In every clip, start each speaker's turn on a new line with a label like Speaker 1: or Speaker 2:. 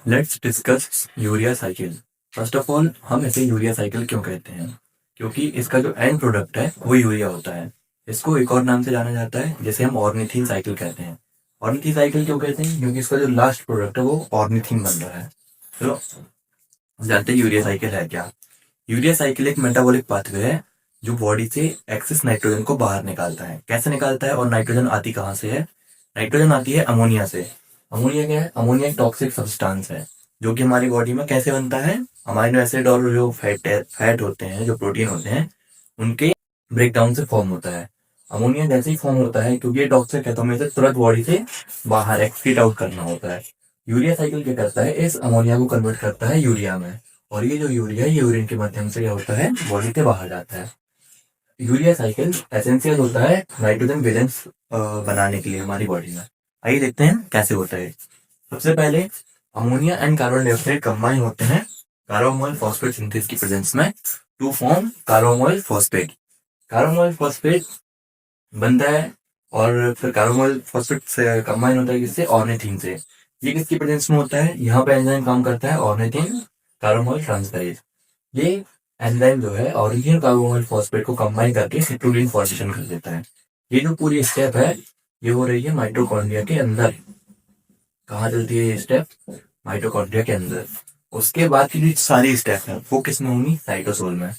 Speaker 1: Let's discuss urea cycle. First of all, हम इसे urea cycle क्यों कहते हैं? क्योंकि इसका जो एंड प्रोडक्ट है वो यूरिया होता है। इसको एक और नाम से जाना जाता है जिसे हम ऑर्निथीन साइकिल कहते हैं। ऑर्निथीन साइकिल क्यों कहते हैं? क्योंकि इसका जो लास्ट प्रोडक्ट है वो ऑर्निथीन बन रहा है। तो जानते हैं यूरिया साइकिल है क्या? यूरिया साइकिल एक मेटाबॉलिक पाथवे है जो बॉडी से एक्सेस नाइट्रोजन को बाहर निकालता है। कैसे निकालता है और नाइट्रोजन आती कहाँ से है? नाइट्रोजन आती है अमोनिया से। अमोनिया क्या है? अमोनिया एक टॉक्सिक सब्सटेंस है जो कि हमारी बॉडी में कैसे बनता है? अमाइनो एसिड और जो फैट होते हैं, जो प्रोटीन होते हैं, उनके ब्रेकडाउन से फॉर्म होता है। अमोनिया जैसे ही फॉर्म होता है, क्योंकि ये टॉक्सिक है तो हमें इसे तुरंत बॉडी से बाहर एक्सक्रीट आउट करना होता है। यूरिया साइकिल क्या करता है? इस अमोनिया को कन्वर्ट करता है यूरिया में, और ये जो यूरिया है ये यूरिन के माध्यम से क्या होता है? बॉडी से बाहर जाता है। यूरिया साइकिल एसेंशियल होता है नाइट्रोजन बैलेंस बनाने के लिए हमारी बॉडी में। आइए देखते हैं कैसे होता है। सबसे पहले ammonia and carbon dioxide combine होते हैं कार्बोमोल फॉस्फेट सिंथेसिस की प्रेजेंस में टू फॉर्म कार्बोमोल फॉस्फेट। कार्बोमोल फॉस्फेट बनता है और फिर कार्बोमोल फॉस्फेट से कंबाइन होता है किससे? ऑर्निथीन से। ये किसकी प्रेजेंस में होता है? यहाँ पे एंजाइम काम करता है ऑर्निथीन कार्बोमोल ट्रांसफेरेज। ये एंजाइम जो है ओरिजिनल कार्बोमोल फॉस्फेट को कंबाइन करके सिट्रोलिन फॉर्मेशन कर देता है। ये जो पूरी स्टेप है ये हो रही है माइटोकॉन्ड्रिया के अंदर। कहाँ चलती है ये स्टेप? माइटोकॉन्ड्रिया के अंदर। उसके बाद की जो सारी स्टेप है वो किस में होंगी? साइटोसोल में।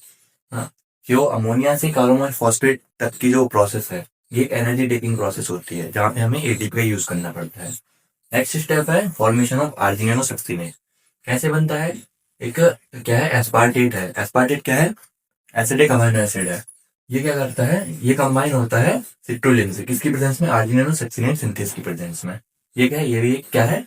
Speaker 1: हाँ, जो अमोनिया से कार्बोमोल फॉस्फेट तक की जो प्रोसेस है ये एक एनर्जी टेकिंग प्रोसेस होती है जहाँ पे हमें एटीपी का यूज करना पड़ता है। नेक्स्ट स्टेप है फॉर्मेशन ऑफ आर्जिनिन और सक्सीनेज। कैसे बनता है? एक क्या है? एस्पार्टेट है। एस्पार्टेट क्या है? एसिडिक अमीनो एसिड है। ये क्या करता है? ये कंबाइन होता है सिट्रोलिन से। किसकी प्रेजेंस में? आर्जिनिन और सक्सीनेज सिंथेस की प्रेजेंस में। ये क्या है? ये भी एक क्या है?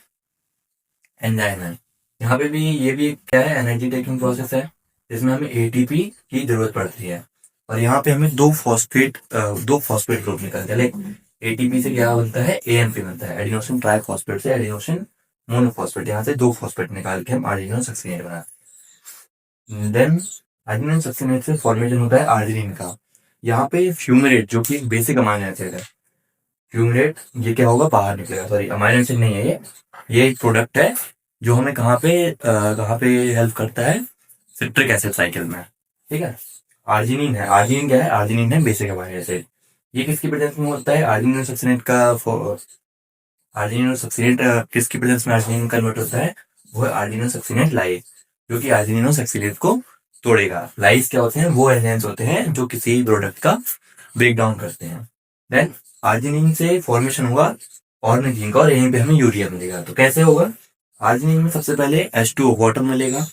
Speaker 1: एंजाइम है। यहाँ पे भी ये भी क्या है? एनर्जी टेकिंग प्रोसेस है जिसमें हमें एटीपी की जरूरत पड़ती है। और यहाँ पे हमें दो फॉस्फेट ग्रुप निकलते हैं। लाइक एटीपी से क्या बनता है? एएमपी बनता है, एडिनोसिन ट्राइफॉस्फेट से एडिनोसिन मोनोफॉस्फेट। यहाँ से दो फॉस्फेट निकाल के हम आर्जिनिन और सक्सीनेट बनाते। देन आर्जिनिन सक्सीनेट से फॉर्मेशन होता है आर्जिनिन का। यहाँ पे फ्यूमेरेट जो कि बेसिक अमाइनो एसिड है, फ्यूमेरेट ये क्या होगा? बाहर निकलेगा। सॉरी, अमाइनो एसिड नहीं है ये एक प्रोडक्ट है जो हमें कहाँ पे हेल्प करता है? सिट्रिक एसिड साइकिल में। ठीक है। आर्जिनिन है। आर्जिनिन क्या है? आर्जिनिन है बेसिक अमाइनो एसिड। ये किसकी प्रेजेंस में होता है? आर्जिनिन और सक्सीनेट का। आर्जिनिन और सक्सीनेट किसकी प्रेजेंस में आर्जिनिन कन्वर्ट होता है? वो है आर्जिनिन और सक्सीनेट लाइज, जो कि आर्जिनिन और सक्सीनेट को तोड़ेगा। लाइज क्या होते हैं? वो एंजाइम्स होते हैं जो किसी प्रोडक्ट का ब्रेक डाउन करते हैं। देन आर्जिनिन से फॉर्मेशन होगा ऑर्निथीन का और यहीं पे हमें यूरिया मिलेगा। तो कैसे होगा? आर्जिनिन में सबसे पहले H2O वाटर मिलेगा।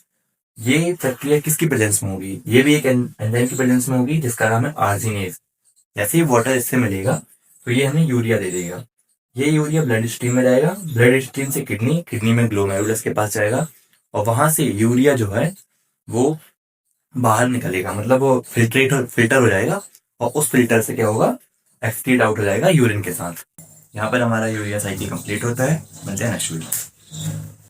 Speaker 1: ये प्रक्रिया किसकी प्रेजेंस में होगी? ये भी एक एंजाइम की प्रेजेंस में होगी जिसका नाम है आर्जिनेज। जैसे ही वाटर इससे मिलेगा तो ये हमें यूरिया दे देगा। ये यूरिया ब्लड स्ट्रीम में जाएगा, ब्लड स्ट्रीम से किडनी में ग्लोमेरुलस के पास जाएगा, और वहां से यूरिया जो है वो बाहर निकलेगा, मतलब वो फिल्टर हो जाएगा, और उस फिल्टर से क्या होगा? एक्सक्रीट आउट हो जाएगा यूरिन के साथ। यहाँ पर हमारा यूरिया साइकिल कंप्लीट होता है। मिलते हैं नेक्स्ट वीडियो।